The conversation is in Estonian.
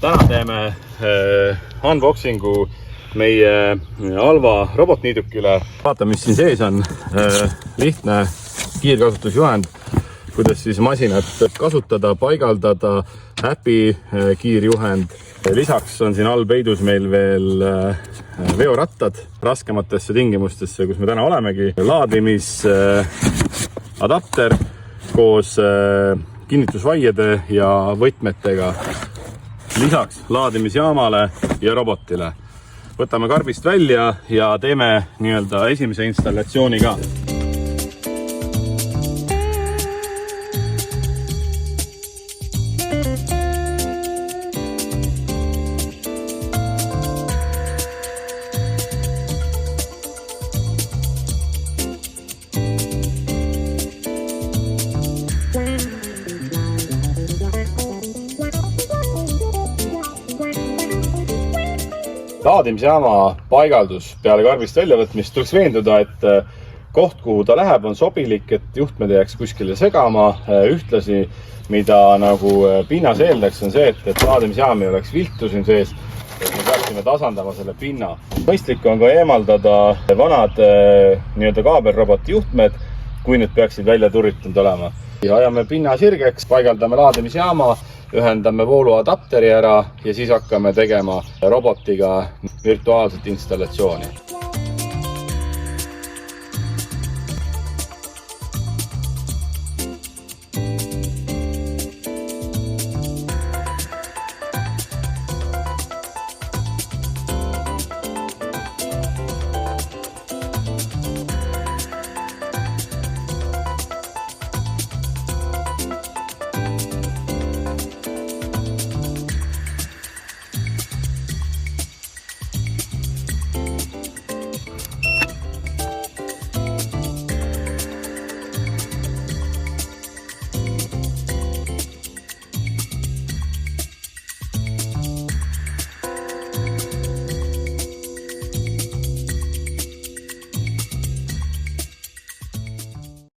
Täna teeme unboxingu meie Alva robotniidukile. Vaatame, mis siin sees on. Lihtne kiirkasutusjuhend, kuidas siis masinat kasutada, paigaldada, äpi kiirjuhend. Lisaks on siin all peidus meil veel veorattad raskematesse tingimustesse, kus me täna olemegi. Laadimisadapter koos kinnitusvaiede ja võtmetega. Lisaks laadimisjaamale ja robotile. Võtame karbist välja ja teeme nii-öelda esimese installatsiooni ka. Laadimisjaama paigaldus peale karbist väljavõtmist tuleks veenduda, et koht, kuhu ta läheb, on sobilik, et juhtmed jääks kuskile segama. Ühtlasi, mida nagu pinnas eeldaks, on see, et laadimisjaam ei oleks viltu siin sees, et me peaksime tasandama selle pinna. Mõistlik on ka eemaldada vanad nii-öelda kaabelroboti juhtmed, kui need peaksid välja turritanud olema. Ajame pinna sirgeks, paigaldame laadimisjaama, ühendame vooluadapteri ära ja siis hakkame tegema robotiga virtuaalset installatsiooni.